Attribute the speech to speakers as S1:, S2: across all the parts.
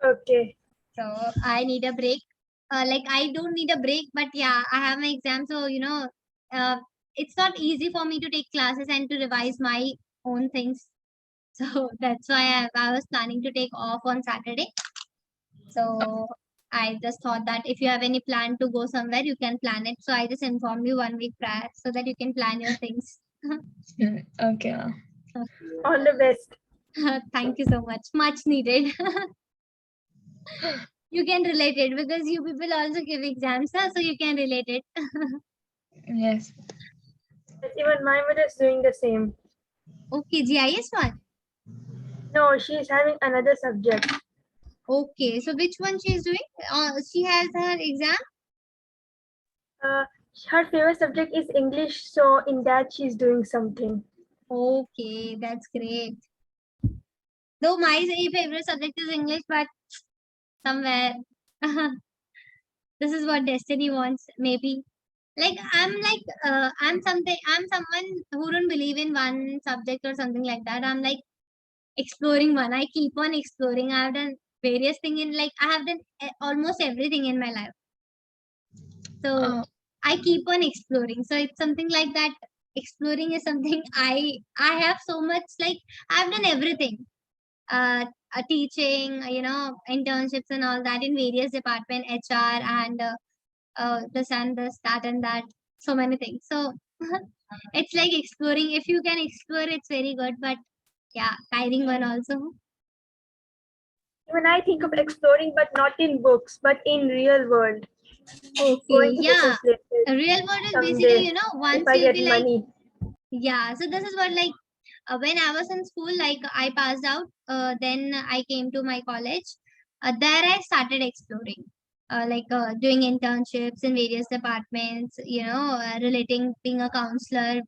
S1: Okay.
S2: So I need a break. Like I don't need a break, but yeah, I have my exam. So, it's not easy for me to take classes and to revise my own things. So that's why I was planning to take off on Saturday. So I just thought that if you have any plan to go somewhere, you can plan it. So I just informed you 1 week prior so that you can plan your things.
S3: Okay.
S1: All the best.
S2: Thank you so much. Much needed. You can relate it because you people also give exams, huh? So you can relate it.
S3: Yes.
S1: Even my mother is doing the same.
S2: Okay, GIS one.
S1: No, she is having another subject.
S2: Okay, so which one she is doing? She has her exam.
S1: Her favorite subject is English, so in that she's doing something.
S2: Okay, that's great. Though my favorite subject is English, but somewhere this is what destiny wants. Maybe like I'm someone who don't believe in one subject or something like that. I'm like exploring one. I keep on exploring. I've done various things in like I have done almost everything in my life. So I keep on exploring. So it's something like that. Exploring is something I have so much like I've done everything. Teaching, internships and all that in various department, HR and this and this, that and that, so many things. So it's like exploring. If you can explore, it's very good. But yeah, tiring one also.
S1: Even I think of exploring, but not in books, but in real world.
S2: Okay,
S1: Going to
S2: yeah.
S1: different places
S2: A real world is basically,
S1: someday
S2: once
S1: if I
S2: you'll
S1: get
S2: be like,
S1: money.
S2: yeah. So this is what like when I was in school, like I passed out. Then I came to my college. There I started exploring. Doing internships in various departments, relating being a counselor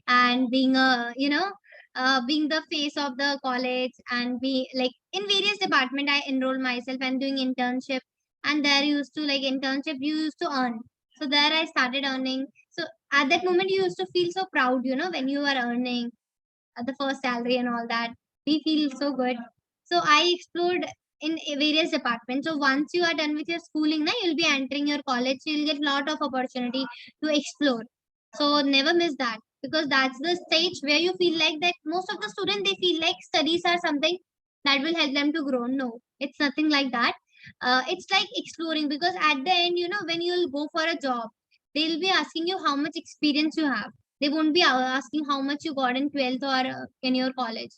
S2: and being being the face of the college and be like in various department I enrolled myself and doing internship, and there used to like internship you used to earn. So there I started earning. So at that moment you used to feel so proud, when you are earning the first salary and all that. We feel so good. So I explored in various departments. So once you are done with your schooling, now you'll be entering your college. So you'll get lot of opportunity to explore. So never miss that because that's the stage where you feel like that most of the students they feel like studies are something that will help them to grow. No, it's nothing like that. It's like exploring because at the end, when you'll go for a job, they'll be asking you how much experience you have. They won't be asking how much you got in 12th or in your college.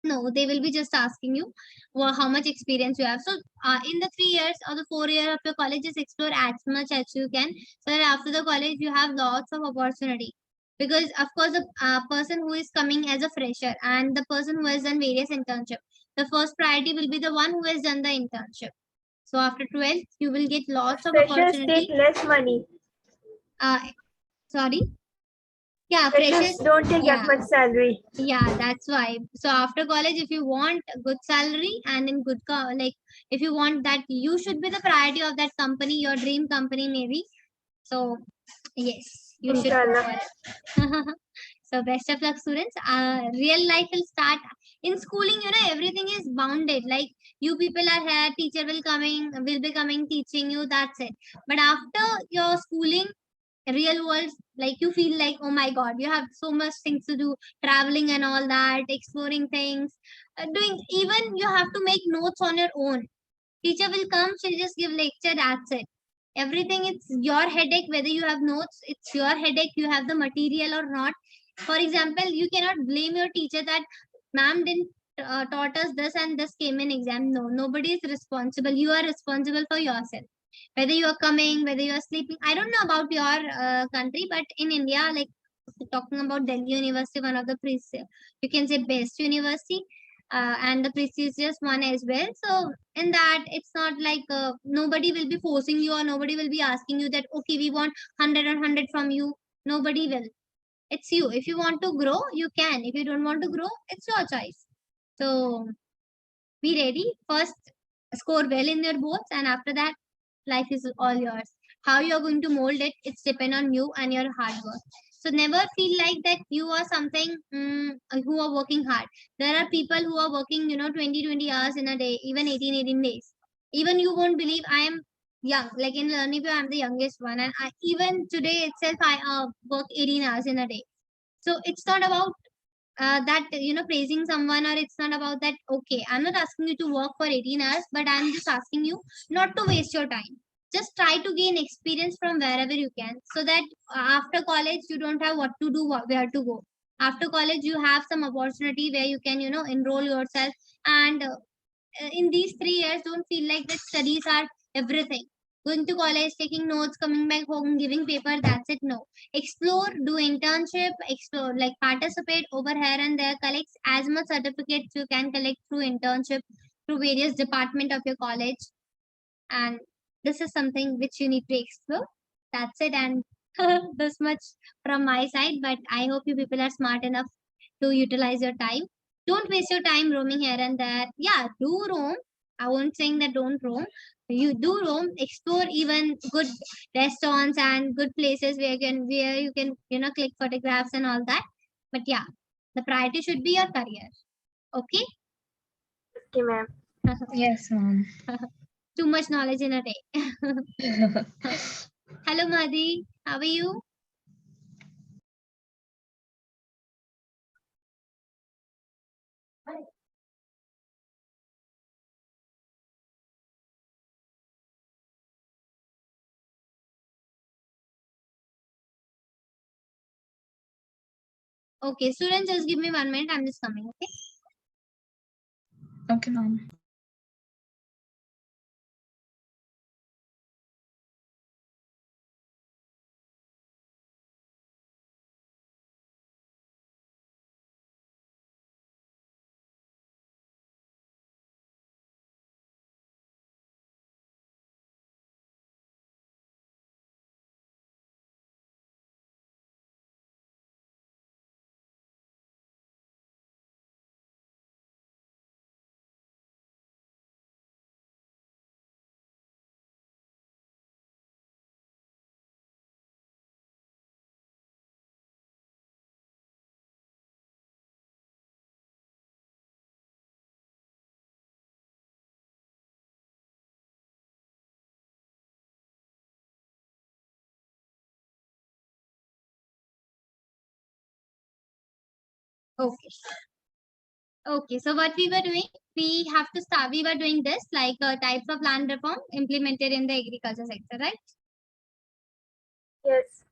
S2: No, they will be just asking you how much experience you have. So, in the 3 years or the 4 years of your college, just explore as much as you can. So that after the college, you have lots of opportunity. Because of course, the person who is coming as a fresher and the person who has done various internship, the first priority will be the one who has done the internship. So after 12th, you will get lots of
S1: Freshers
S2: opportunity.
S1: take less money.
S2: Sorry. Yeah,
S1: Freshers
S2: freshers.
S1: don't take
S2: Yeah.
S1: that much salary.
S2: Yeah, that's why. So after college, if you want a good salary and in good like if you want that, you should be the priority of that company, your dream company maybe. So yes, you should go
S1: Inshallah.
S2: for it. So best of luck, students. Real life will start in schooling. Everything is bounded. Like you people are here, teacher will be coming teaching you. That's it. But after your schooling, real world, like you feel like oh my god, you have so much things to do, traveling and all that, exploring things, doing, even you have to make notes on your own. Teacher will come, she'll just give lecture, that's it. Everything, it's your headache whether you have notes, it's your headache you have the material or not. For example, you cannot blame your teacher that ma'am didn't taught us this and this came in exam. No, nobody is responsible, you are responsible for yourself. Whether you are coming, whether you are sleeping, I don't know about your country, but in India, like talking about Delhi University, one of the you can say best university, and the prestigious one as well. So in that, it's not like nobody will be forcing you or nobody will be asking you that okay we want 100 or 100 from you. Nobody will. It's you. If you want to grow, you can. If you don't want to grow, it's your choice. So be ready. First, score well in your boards, and after that, life is all yours. How you're going to mold it, it's depend on you and your hard work. So never feel like that you are something who are working hard. There are people who are working, 20 hours in a day, even 18 days. Even you won't believe I am young. Like in Learnivio, I'm the youngest one. And even today itself, I work 18 hours in a day. So it's not about that, praising someone, or it's not about that. Okay, I'm not asking you to work for 18 hours, but I'm just asking you not to waste your time. Just try to gain experience from wherever you can, so that after college you don't have what to do, where to go. After college you have some opportunity where you can, enroll yourself. And in these 3 years, don't feel like that studies are everything. Going to college, taking notes, coming back home, giving paper, that's it. No. Explore, do internship, explore, like participate over here and there, collect as much certificates you can collect through internship, through various department of your college. And this is something which you need to explore. That's it. And this much from my side, but I hope you people are smart enough to utilize your time. Don't waste your time roaming here and there. Yeah, do roam. I won't saying that don't roam. You do roam, explore even good restaurants and good places where you can click photographs and all that. But yeah, the priority should be your career. Okay.
S1: Okay, ma'am.
S3: Yes, ma'am.
S2: Too much knowledge in a day. Hello, Madhi. How are you? Okay, students, just give me 1 minute. I'm just coming. Okay.
S3: Okay, ma'am.
S2: Okay. Okay. So what we were doing, we have to start. We were doing this like types of land reform implemented in the agriculture sector, right?
S1: Yes.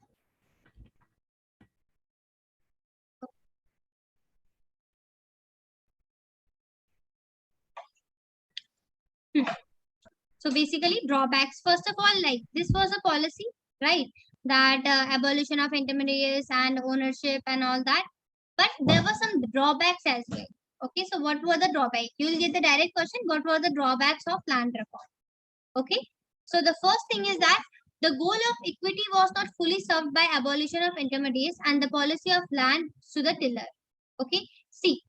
S2: So basically, drawbacks. First of all, like this was a policy, right? That abolition of intermediaries and ownership and all that. But there were some drawbacks as well. Okay, so what were the drawbacks? You will get the direct question. What were the drawbacks of land reform? Okay, so the first thing is that the goal of equity was not fully served by abolition of intermediaries and the policy of land to the tiller. Okay, see,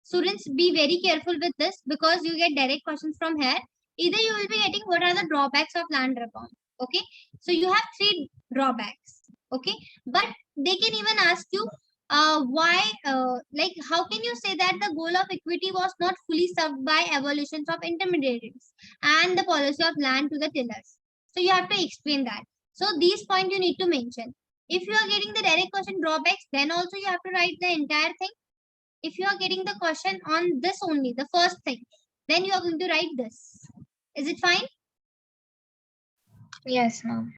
S2: students, be very careful with this because you get direct questions from here. Either you will be getting what are the drawbacks of land reform. Okay, so you have 3 drawbacks. Okay, but they can even ask you why, like how can you say that the goal of equity was not fully served by abolitions of intermediaries and the policy of land to the tillers? So you have to explain that. So these points you need to mention. If you are getting the direct question drawbacks, then also you have to write the entire thing. If you are getting the question on this only, the first thing, then you are going to write this. Is it fine?
S3: Yes, ma'am.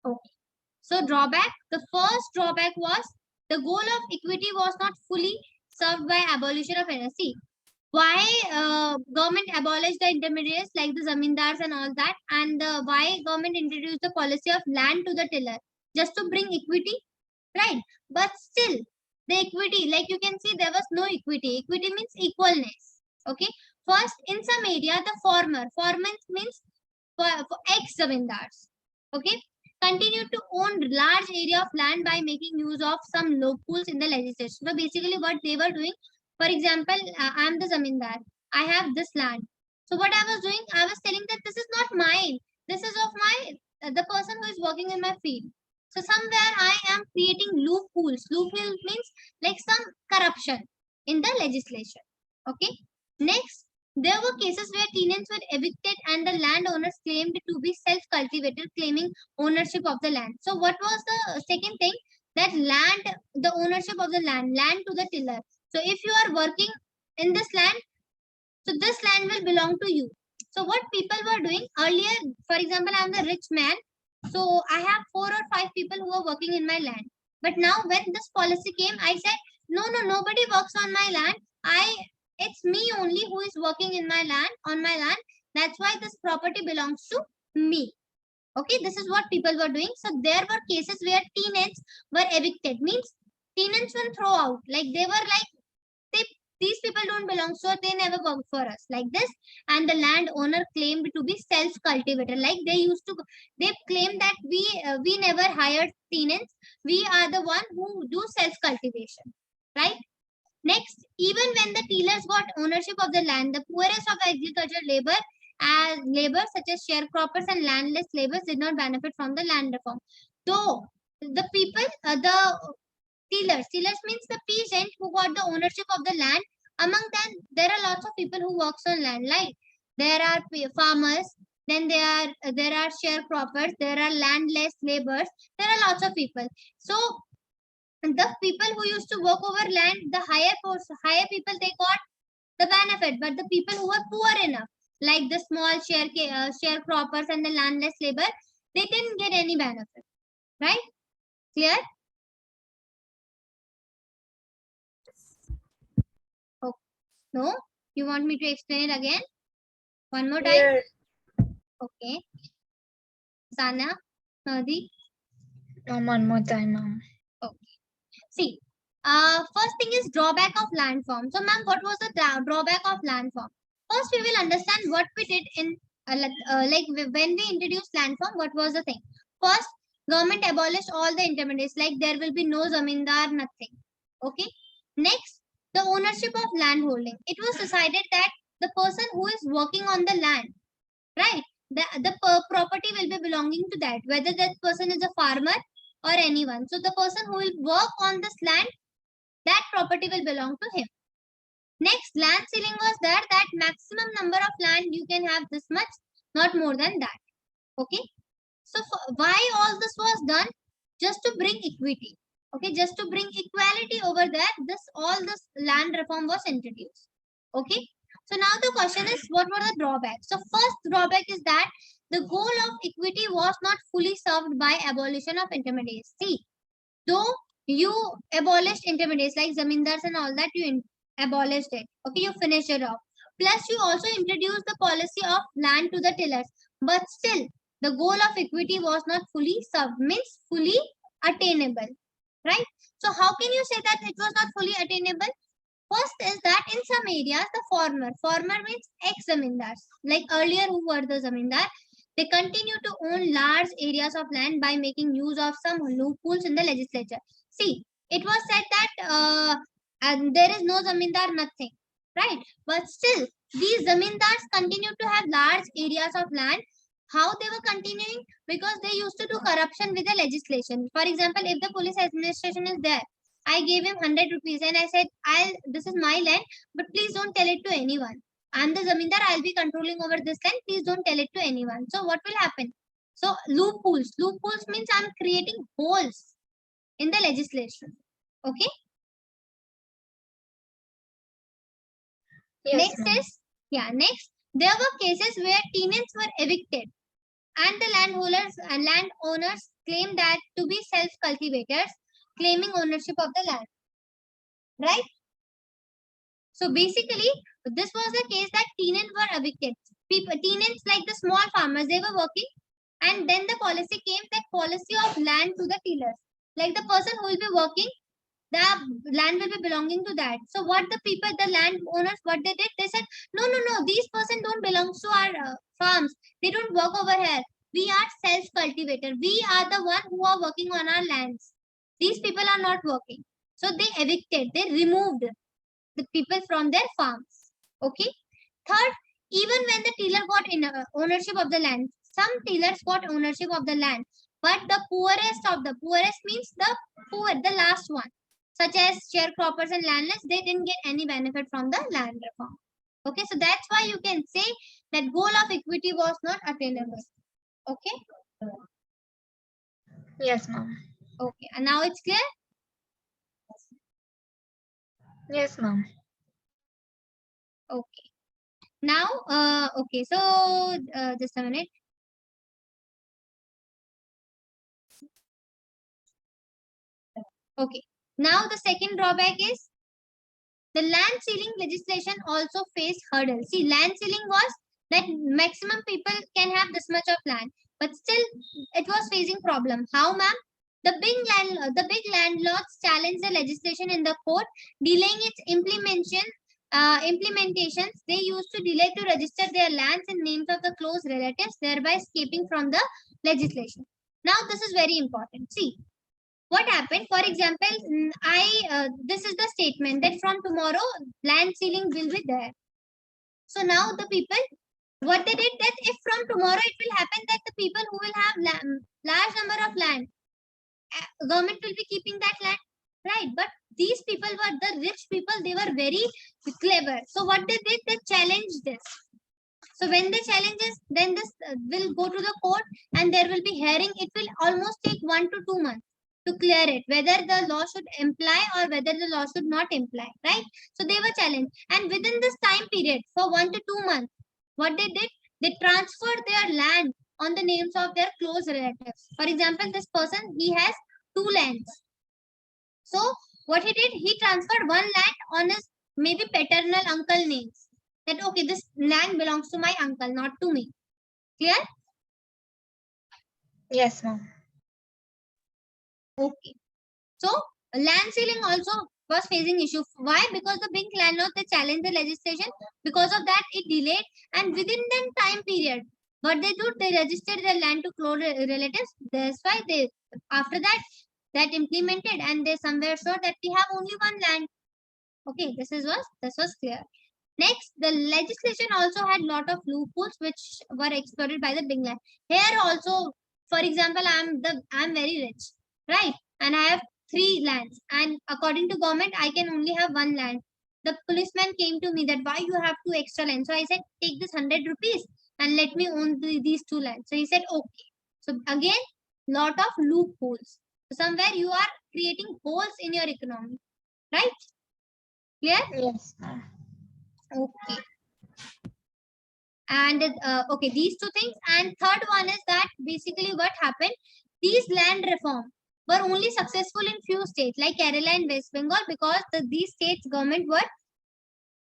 S2: Okay. So drawback, the first drawback was the goal of equity was not fully served by abolition of NSC. Why government abolished the intermediaries like the zamindars and all that, and why government introduced the policy of land to the tiller just to bring equity, right? But still, the equity, like you can see, there was no equity. Equity means equalness. Okay. First, in some area, the farmer means for ex-zamindars. Okay. Continue to own large area of land by making use of some loopholes in the legislation. So basically, what they were doing, for example, I am the zamindar. I have this land. So what I was doing, I was telling that this is not mine. This is of my the person who is working in my field. So somewhere I am creating loopholes. Loophole means like some corruption in the legislation. Okay. Next, there were cases where tenants were evicted and the landowners claimed to be self-cultivated, claiming ownership of the land. So what was the second thing? That land, the ownership of the land to the tiller. So if you are working in this land, so this land will belong to you. So what people were doing earlier, for example, I am the rich man. So I have 4 or 5 people who are working in my land. But now when this policy came, I said, no, nobody works on my land. It's me only who is working in my land, on my land. That's why this property belongs to me. Okay, this is what people were doing. So there were cases where tenants were evicted. Means tenants will throw out. Like they were like, these people don't belong, so they never work for us, like this. And the landowner claimed to be self-cultivator, like they claim that we never hired tenants, we are the one who do self-cultivation, right? Next, even when the tillers got ownership of the land, the poorest of agricultural labor such as sharecroppers and landless laborers did not benefit from the land reform. Though the people, the tillers means the peasant who got the ownership of the land. Among them, there are lots of people who works on land. Like there are farmers, then there are sharecroppers, there are landless laborers. There are lots of people. So the people who used to work over land, the higher people, they got the benefit. But the people who are poor enough, like the small sharecroppers and the landless labor, they didn't get any benefit. Right? Clear? No? You want me to explain it again? One more time?
S1: Yes.
S2: Okay. Sana, Nadi.
S3: One more time, ma'am.
S2: Okay. See, first thing is drawback of landform. So, ma'am, what was the drawback of landform? First, we will understand what we did in like when we introduced landform. What was the thing? First, government abolished all the intermediaries. Like there will be no zamindar, nothing. Okay. Next, the ownership of land holding. It was decided that the person who is working on the land, right? The property will be belonging to that, whether that person is a farmer or anyone. So the person who will work on this land, that property will belong to him. Next, land ceiling was there, that maximum number of land you can have this much, not more than that. Okay. So why all this was done? Just to bring equity. Okay, just to bring equality over there, all this land reform was introduced. Okay. So now the question is, what were the drawbacks? So first drawback is that the goal of equity was not fully served by abolition of intermediaries. See, though you abolished intermediaries like zamindars and all that, you abolished it. Okay, you finished it off. Plus, you also introduced the policy of land to the tillers. But still, the goal of equity was not fully served, means fully attainable, right? So how can you say that it was not fully attainable? First is that in some areas, the farmer means ex-zamindars, like earlier who were the zamindar, they continue to own large areas of land by making use of some loopholes in the legislature. See, it was said that and there is no zamindar, nothing, right? But still, these zamindars continue to have large areas of land. How they were continuing? Because they used to do corruption with the legislation. For example, if the police administration is there, I gave him 100 rupees and I said, this is my land, but please don't tell it to anyone. I'm the zamindar, I'll be controlling over this land, please don't tell it to anyone. So what will happen? So loopholes. Loopholes means I'm creating holes in the legislation. Okay.
S3: Yes,
S2: Next, there were cases where tenants were evicted and the landowners claimed that to be self-cultivators, claiming ownership of the land. Right? So basically, this was the case that tenants were evicted. Tenants like the small farmers, they were working, and then the policy came, that policy of land to the tillers. Like the person who will be working, the land will be belonging to that. So what the landowners, what they did, they said, no, these person don't belong to our farms. They don't work over here. We are self-cultivator. We are the one who are working on our lands. These people are not working. So they evicted, they removed the people from their farms. Okay. Third, even when the tiller got ownership of the land, some tillers got ownership of the land, but the poorest of the poorest means the poor, the last one, such as sharecroppers and landlords, they didn't get any benefit from the land reform. Okay, so that's why you can say that goal of equity was not attainable. Okay,
S3: Yes, ma'am.
S2: okay, and now it's clear.
S3: Yes, ma'am.
S2: Okay, now okay, so just a minute. Okay, now the second drawback is the land ceiling legislation also faced hurdles. See, land ceiling was that maximum people can have this much of land, but still it was facing problem. How, ma'am? The big landlords challenged the legislation in the court, delaying its implementation. Implementations, they used to delay to register their lands in names of the close relatives, thereby escaping from the legislation. Now, this is very important. See, what happened, for example, this is the statement that from tomorrow land ceiling will be there. So now the people, what they did, that if from tomorrow it will happen that the people who will have large number of land, government will be keeping that land, right? But these people were the rich people, they were very clever. So what they did, they challenged this. So when they challenge this, then this will go to the court and there will be hearing. It will almost take 1 to 2 months to clear it, whether the law should imply or whether the law should not imply, right? So they were challenged. And within this time period, for 1 to 2 months, what they did, they transferred their land on the names of their close relatives. For example, this person, he has 2 lands. So what he did, he transferred one land on his maybe paternal uncle names. That okay, this land belongs to my uncle, not to me. Clear?
S3: Yes, ma'am.
S2: Okay. So land ceiling also was facing issue. Why? Because the big landlords, they challenged the legislation. Because of that, it delayed. And within that time period, what they do, they registered their land to close relatives. That's why they, after that, that implemented, and they somewhere saw that we have only one land. Okay, this was clear. Next, the legislation also had lot of loopholes which were exploited by the big land. Here also, for example, I'm very rich, right? And I have 3 lands, and according to government, I can only have 1 land. The policeman came to me that why you have 2 extra lands. So I said, take this 100 rupees and let me own these 2 lands. So he said, okay. So again, lot of loopholes. So somewhere you are creating holes in your economy, right? Clear?
S3: Yes, ma'am.
S2: Okay. And okay, these 2 things. And third one is that basically what happened, these land reform were only successful in few states like Kerala and West Bengal, because these states government were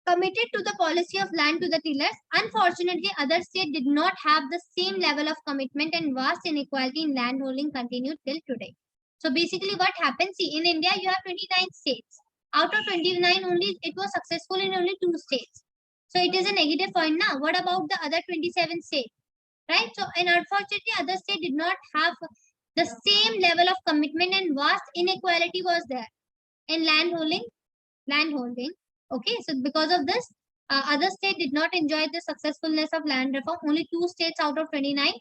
S2: committed to the policy of land to the tillers. Unfortunately, other states did not have the same level of commitment, and vast inequality in land holding continued till today. So basically what happens, see, in India you have 29 states. Out of 29, only it was successful in only 2 states. So it is a negative point now. What about the other 27 states? Right? So, and unfortunately, other states did not have the same level of commitment, and vast inequality was there in land holding. Okay, so because of this, other states did not enjoy the successfulness of land reform. Only 2 states out of 29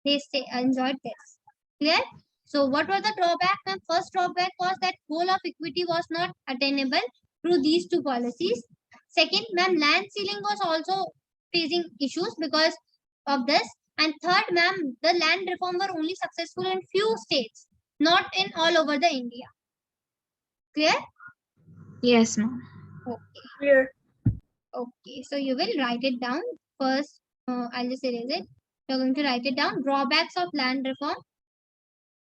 S2: they enjoyed this. Clear? So what were the drawbacks? The first drawback was that goal of equity was not attainable through these 2 policies. Second, ma'am, land ceiling was also facing issues because of this. And third, ma'am, the land reform were only successful in few states, not in all over the India. Clear?
S3: Yes, ma'am.
S2: Okay.
S1: Clear.
S2: Okay, so you will write it down first. I'll just erase it. You're going to write it down. Drawbacks of land reform,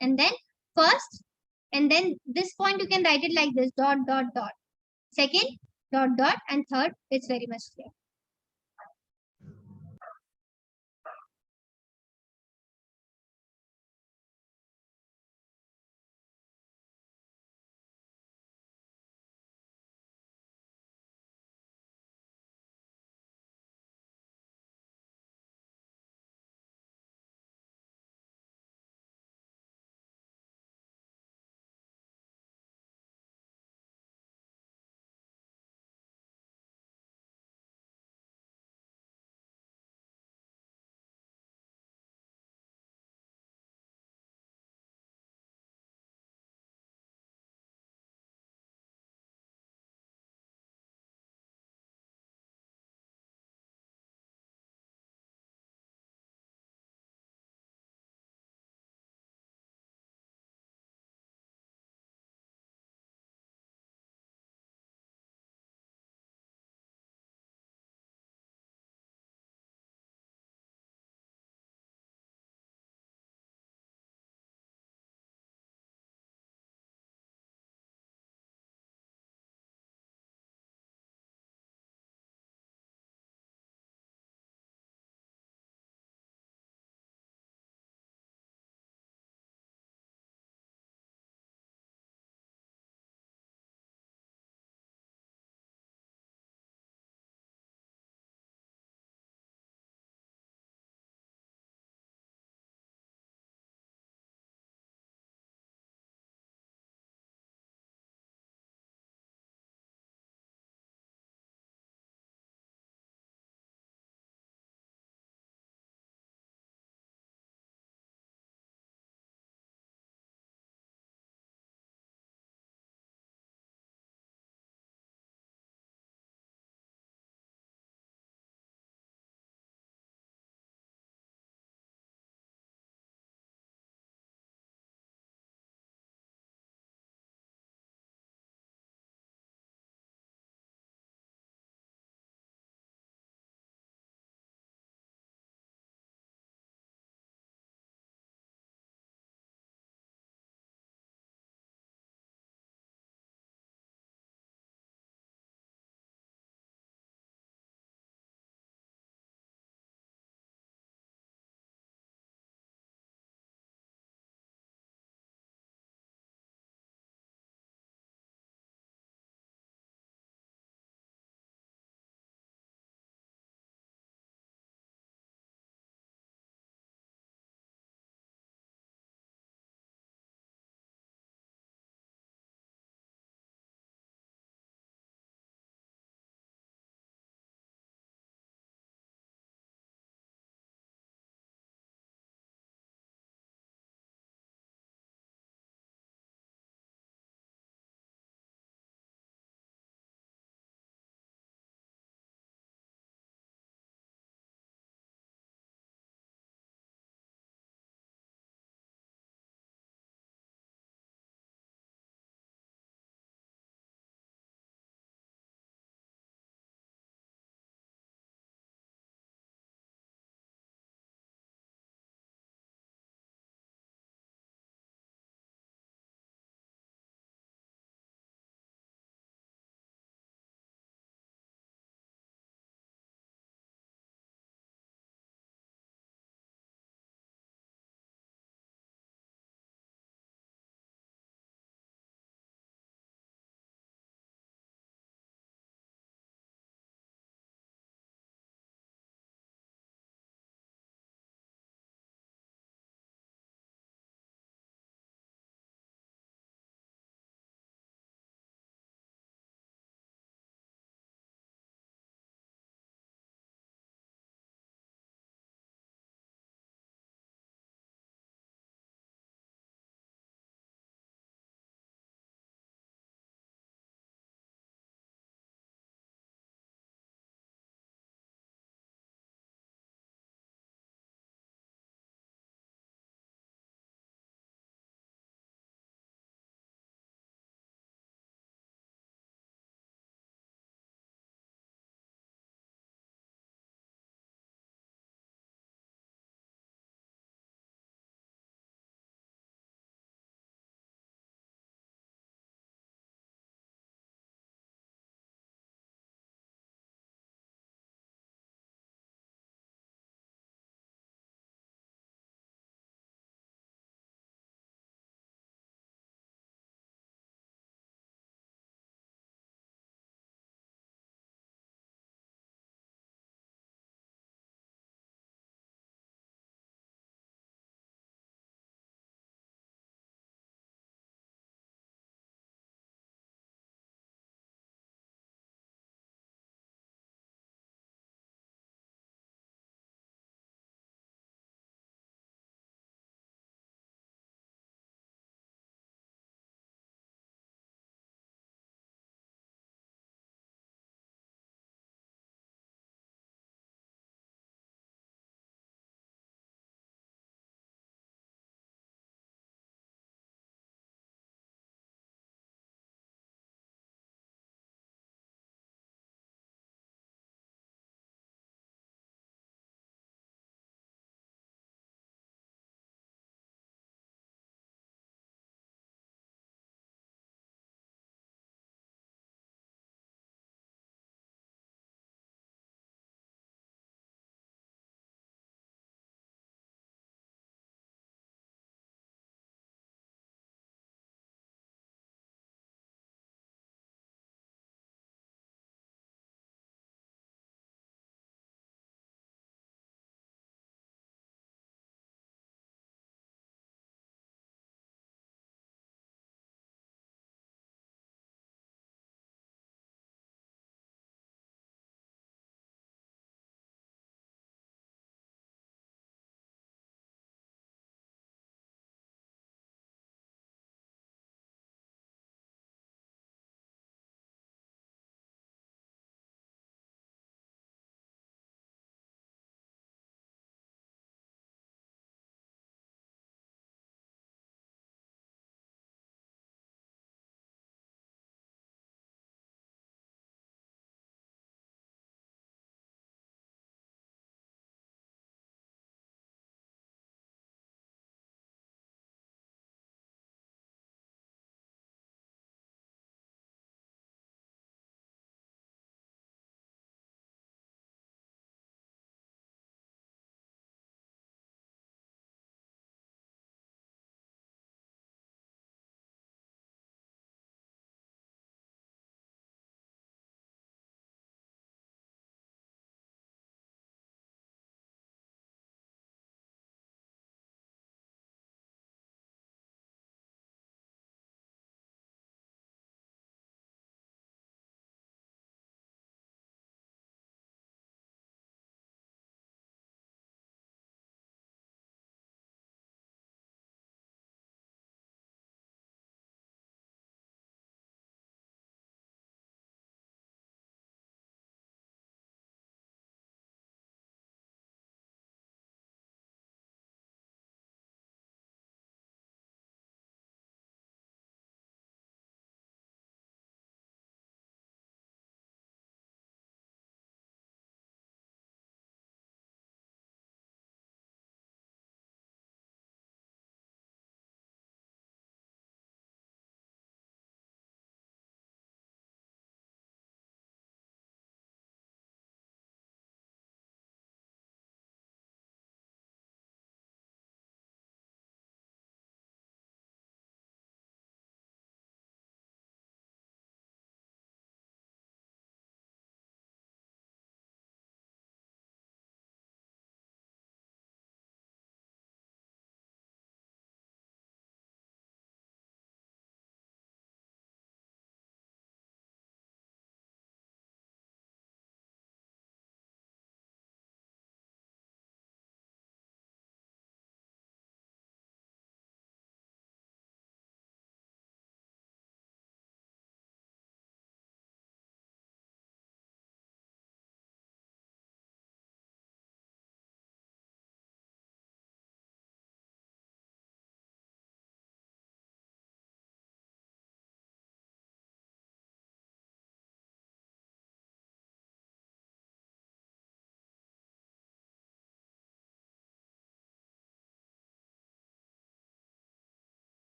S2: and then first, and then this point you can write it like this: dot dot dot. Second, dot dot, and third. It's very much clear.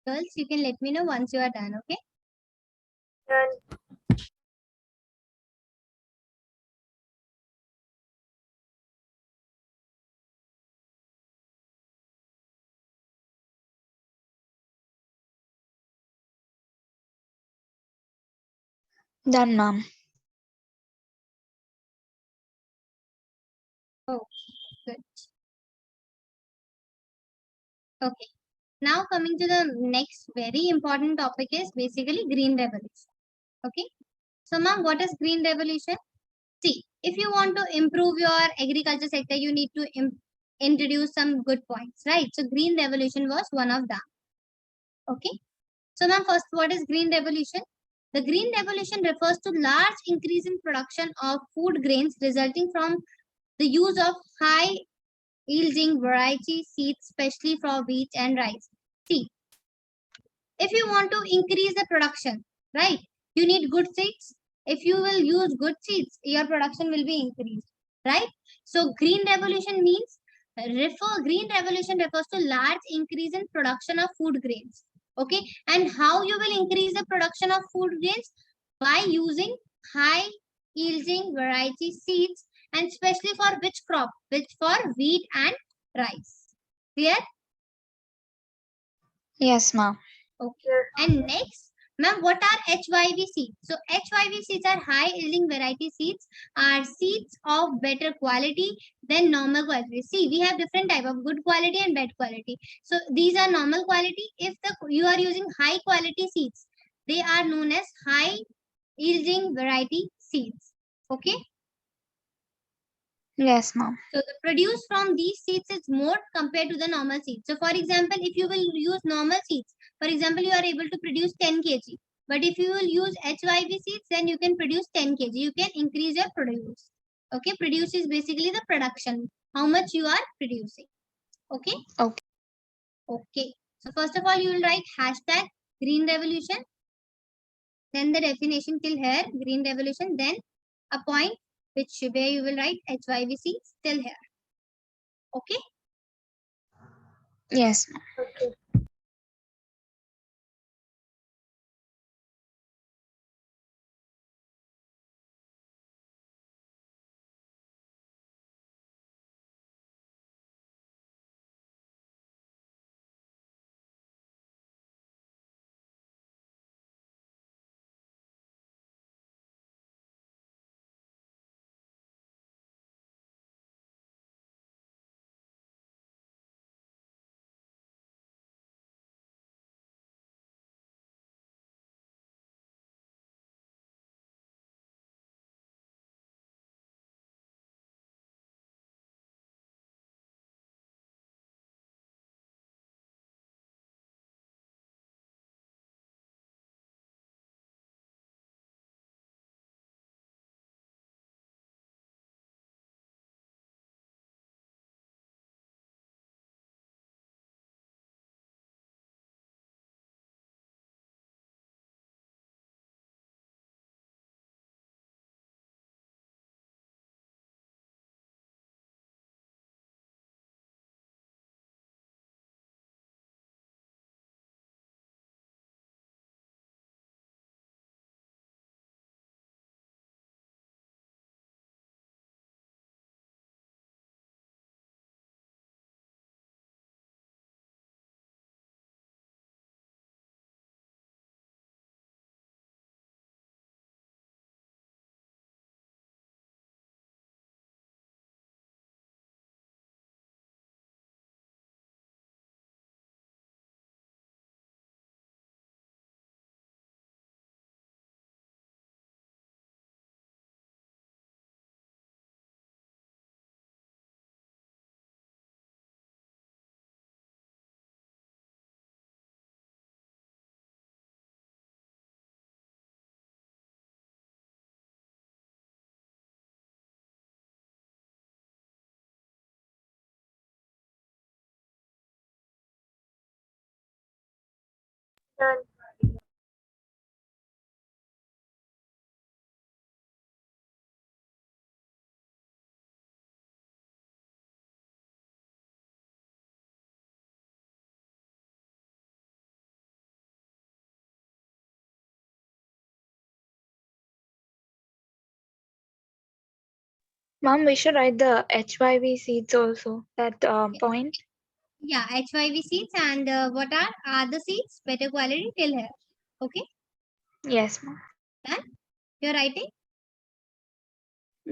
S2: Girls, you can let me know once you are done, okay?
S1: Done.
S3: Done, ma'am.
S2: Oh, good. Okay. Now coming to the next very important topic is basically green revolution. Okay. So ma'am, what is green revolution? See, if you want to improve your agriculture sector, you need to introduce some good points, right? So green revolution was one of them. Okay. So ma'am, first, what is green revolution? The green revolution refers to large increase in production of food grains resulting from the use of high yielding variety seeds, especially for wheat and rice. See, if you want to increase the production, right, you need good seeds. If you will use good seeds, your production will be increased, right? So green revolution means green revolution refers to large increase in production of food grains. Okay, and how you will increase the production of food grains? By using high yielding variety seeds, and especially for which crop? Which for wheat and rice. Clear?
S3: Yes, ma'am.
S2: Okay. And next, ma'am, what are HYV seeds? So HYV seeds are high yielding variety seeds, are seeds of better quality than normal quality. See, we have different type of good quality and bad quality. So these are normal quality. If you are using high quality seeds, they are known as high yielding variety seeds. Okay.
S3: Yes, ma'am.
S2: So the produce from these seeds is more compared to the normal seeds. So for example, if you will use normal seeds, for example, you are able to produce 10 kg. But if you will use HYV seeds, then you can produce 10 kg. You can increase your produce. Okay, produce is basically the production. How much you are producing. Okay.
S3: Okay.
S2: Okay. So first of all, you will write hashtag green revolution. Then the definition till here, green revolution. Then a point where you will write HYV seeds till here. Okay.
S3: Yes, ma'am.
S1: Okay. Done.
S3: Mom, we should write the HYV seeds also, that point.
S2: Yeah, HYV seeds and what are the seeds? Better quality till here. Okay,
S3: Yes, ma'am.
S2: done. You're writing?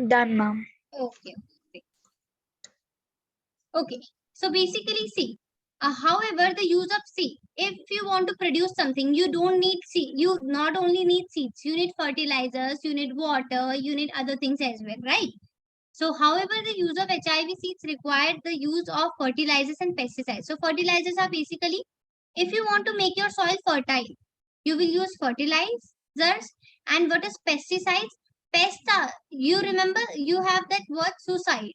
S3: Done, ma'am.
S2: Okay. Okay. So basically, see, however, the use of seed. If you want to produce something, you don't need seed. You not only need seeds, you need fertilizers, you need water, you need other things as well, right? So, however, the use of HIV seeds required the use of fertilizers and pesticides. So, fertilizers are basically, if you want to make your soil fertile, you will use fertilizers. And what is pesticides? Pests are, you remember, you have that word suicide,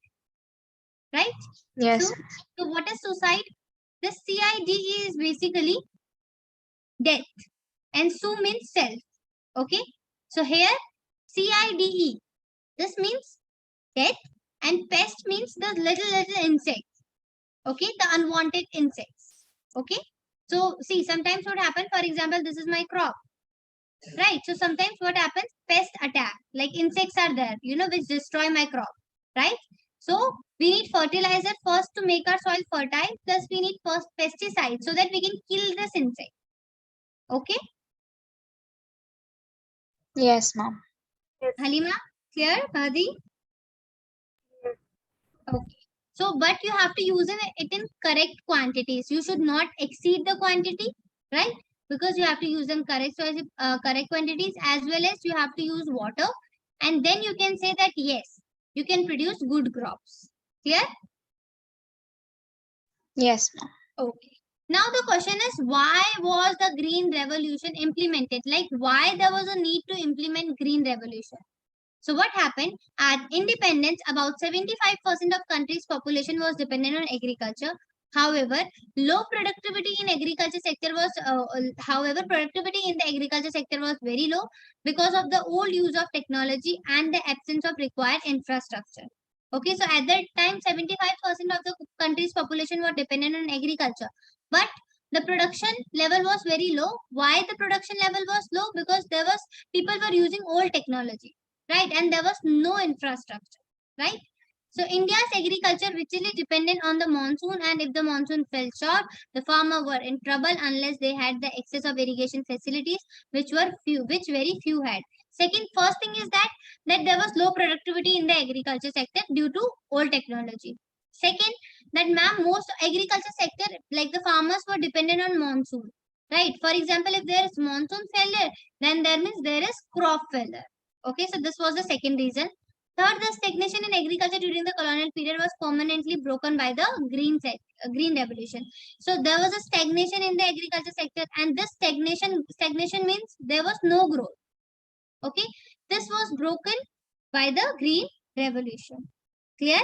S2: right? So,
S3: Yes.
S2: so what is suicide? The CIDE is basically death, and su means self. Okay. So, here CIDE, this means death, and pest means the little insects. Okay, the unwanted insects. Okay, so see, sometimes what happens, for example, this is my crop, right? So sometimes what happens, pest attack, like insects are there, which destroy my crop, right? So we need fertilizer first to make our soil fertile, plus we need first pesticides so that we can kill this insect. Okay,
S3: Yes, ma'am.
S1: Yes.
S2: Halima, clear? Hadi?
S1: Yes.
S2: Okay. So, but you have to use it in correct quantities. You should not exceed the quantity, right? Because you have to use them correct, correct quantities, as well as you have to use water. And then you can say that, yes, you can produce good crops. Clear?
S3: Yes, ma'am.
S2: Okay. Now the question is, why was the Green Revolution implemented? Like, why there was a need to implement Green Revolution? So what happened? At independence, about 75% of country's population was dependent on agriculture. However, low productivity in agriculture sector was, productivity in the agriculture sector was very low because of the old use of technology and the absence of required infrastructure. Okay, so at that time, 75% of the country's population were dependent on agriculture, but the production level was very low. Why the production level was low? Because there was people were using old technology, right? And there was no infrastructure, right? So India's agriculture richly dependent on the monsoon, and if the monsoon fell short, the farmer were in trouble unless they had the excess of irrigation facilities, which very few had. First thing is that there was low productivity in the agriculture sector due to old technology. Second, that ma'am, most agriculture sector, like the farmers were dependent on monsoon, right? For example, if there is monsoon failure, then there means there is crop failure. Okay, so this was the second reason. Third, the stagnation in agriculture during the colonial period was permanently broken by the Green Revolution. So there was a stagnation in the agriculture sector, and this stagnation means there was no growth. Okay, this was broken by the Green Revolution. Clear?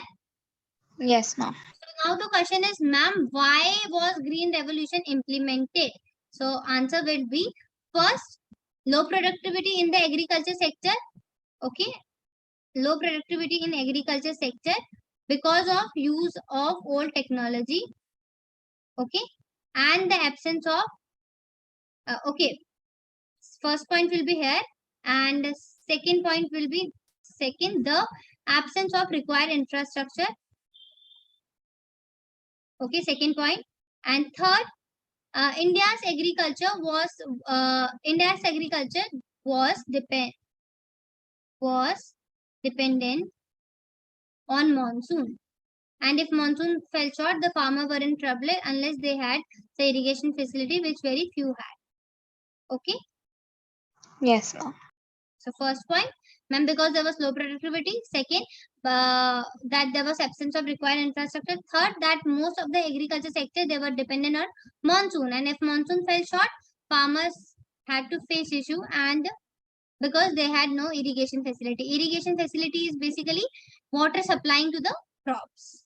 S3: Yes, ma'am.
S2: So now the question is, ma'am, why was Green Revolution implemented? So answer will be, first, low productivity in the agriculture sector. Okay, low productivity in agriculture sector because of use of old technology. Okay, and the absence of okay, first point will be here, and second point will be the absence of required infrastructure. Okay, second point. And third, India's agriculture was dependent on monsoon. And if monsoon fell short, the farmer were in trouble unless they had the irrigation facility, which very few had. Okay.
S3: Yes, ma'am.
S2: So first point, ma'am, because there was low productivity. Second, that there was absence of required infrastructure. Third, that most of the agriculture sector, they were dependent on monsoon, and if monsoon fell short, farmers had to face issue, and because they had no irrigation facility. Irrigation facility is basically water supplying to the crops.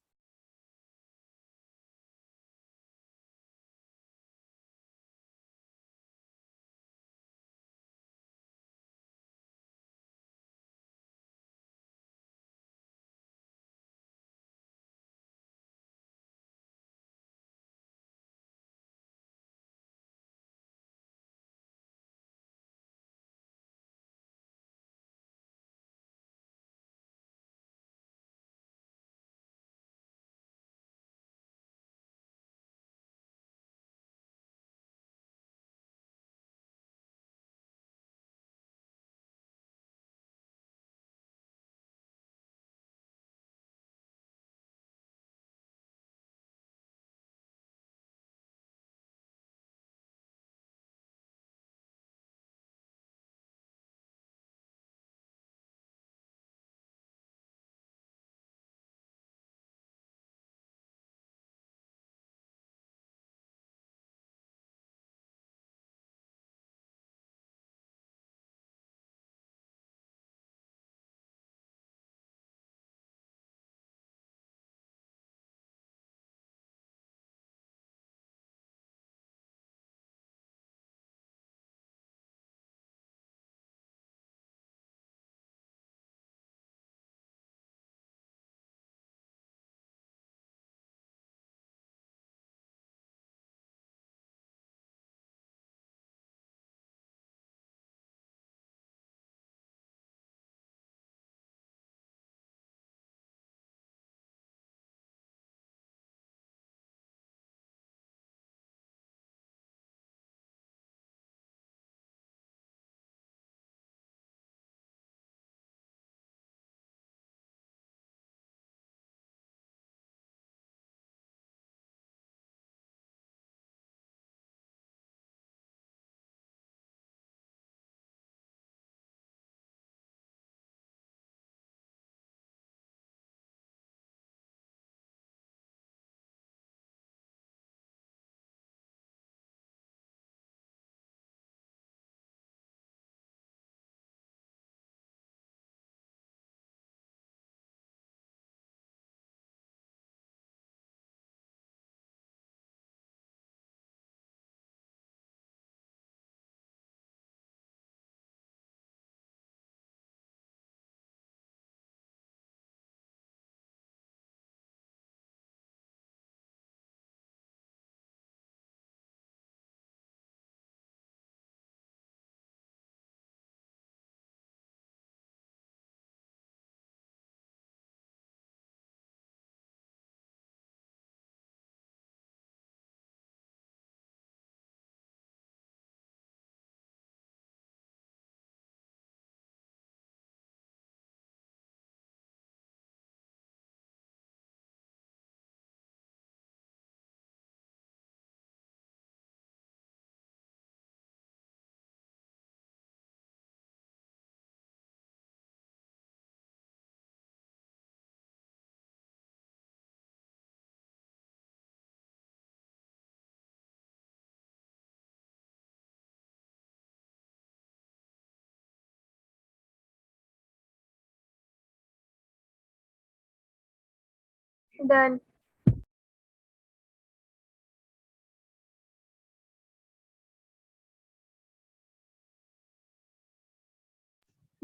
S1: Done.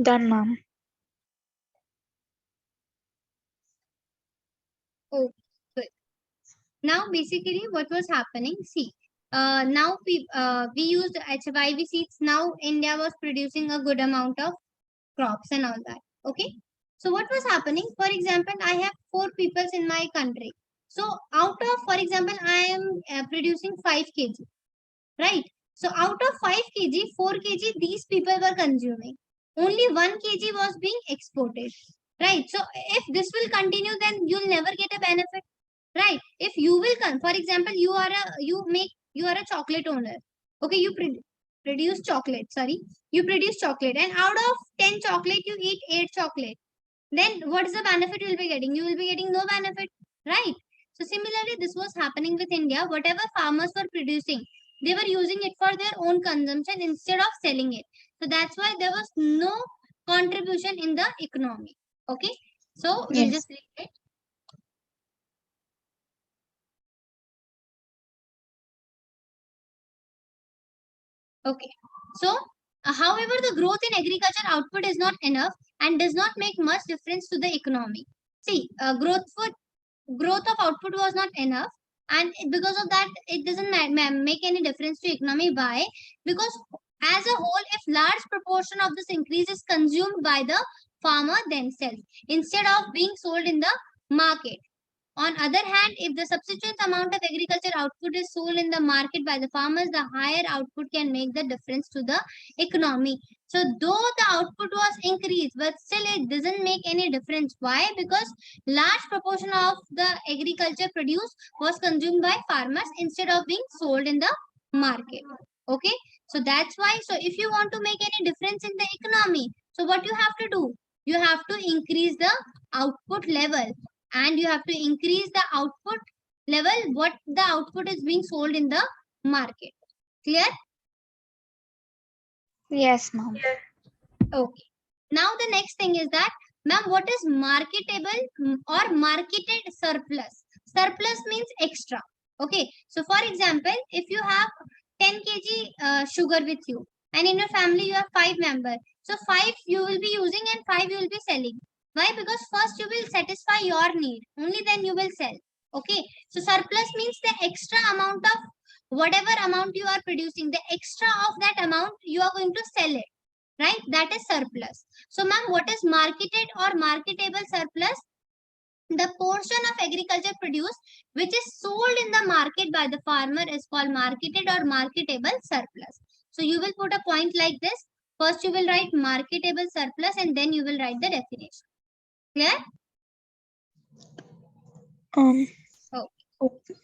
S3: Done, ma'am.
S2: Oh, good. Now, basically, what was happening? See, now we used HYV seeds. Now, India was producing a good amount of crops and all that. Okay. So, what was happening? For example, I have 4 people in my country. So, out of, for example, I am producing 5 kg, right? So, out of 5 kg, 4 kg, these people were consuming. Only 1 kg was being exported, right? So, if this will continue, then you'll never get a benefit, right? If you will come, for example, you are a chocolate owner. Okay, you produce chocolate. Sorry, you produce chocolate, and out of 10 chocolate, you eat 8 chocolate. Then what is the benefit you will be getting? You will be getting no benefit, right? So similarly, this was happening with India. Whatever farmers were producing, they were using it for their own consumption instead of selling it. So that's why there was no contribution in the economy. Okay, so we'll
S3: Yes.
S2: just read it. Okay. So, however, the growth in agriculture output is not enough and does not make much difference to the economy. See, growth of output was not enough, and because of that, it doesn't make any difference to economy. Why? Because as a whole, if large proportion of this increase is consumed by the farmer themselves instead of being sold in the market. On other hand, if the subsequent amount of agriculture output is sold in the market by the farmers, the higher output can make the difference to the economy. So though the output was increased, but still it doesn't make any difference. Why? Because large proportion of the agriculture produced was consumed by farmers instead of being sold in the market. Okay. So that's why. So if you want to make any difference in the economy, so what you have to do? You have to increase the output level, and you have to increase the output level what the output is being sold in the market. Clear?
S3: Yes, ma'am.
S2: Okay. Now the next thing is that, ma'am, what is marketable or marketed surplus? Surplus means extra. Okay. So for example, if you have 10 kg sugar with you, and in your family you have 5 members, so 5 you will be using and 5 you will be selling. Why? Because first you will satisfy your need, only then you will sell. Okay. So surplus means the extra amount of whatever amount you are producing, the extra of that amount you are going to sell it, right? That is surplus. So ma'am, what is marketed or marketable surplus? The portion of agriculture produce which is sold in the market by the farmer is called marketed or marketable surplus. So you will put a point like this. First you will write marketable surplus and then you will write the definition. Clear?
S3: Um.
S2: Oh.
S3: Okay.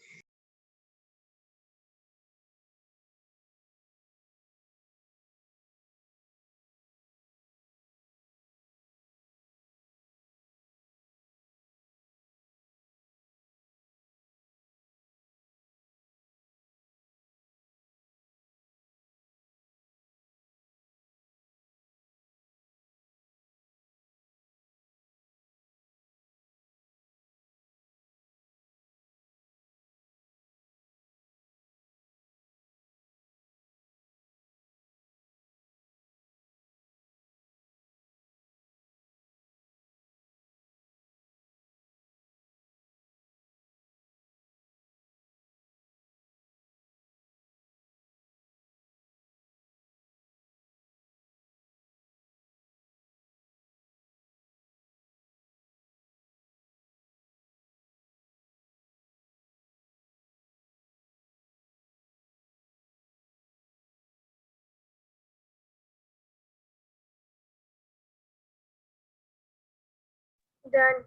S1: Done.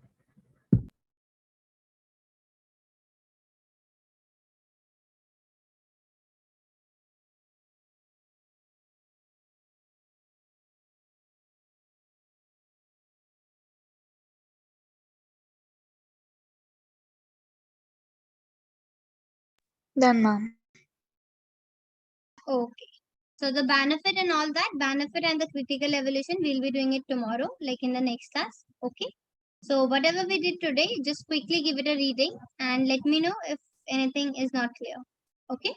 S3: Done, ma'am.
S2: Okay. So the benefit and all that, benefit and the critical evaluation, we'll be doing it tomorrow, like in the next class. Okay. So whatever we did today, just quickly give it a reading and let me know if anything is not clear. Okay.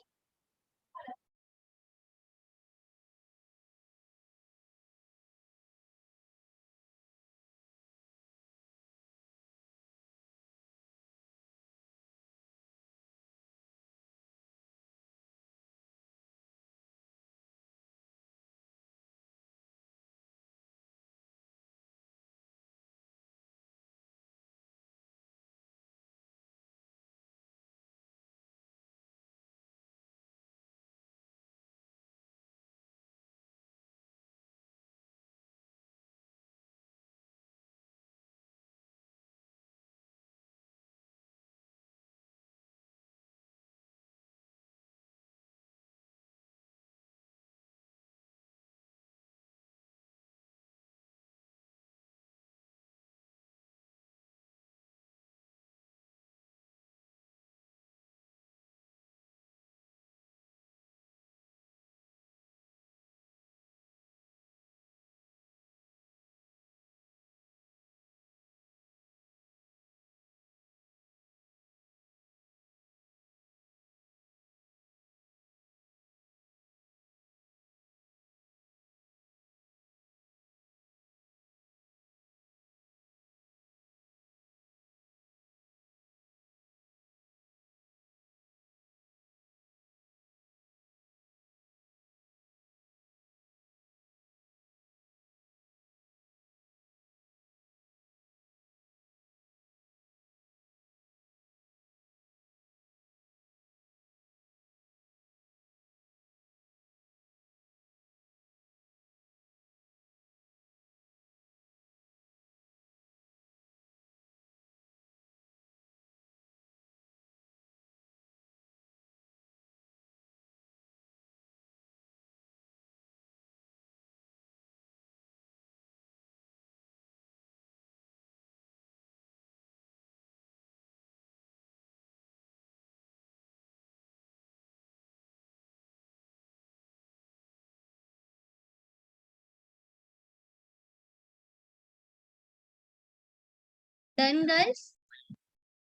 S2: Done, guys.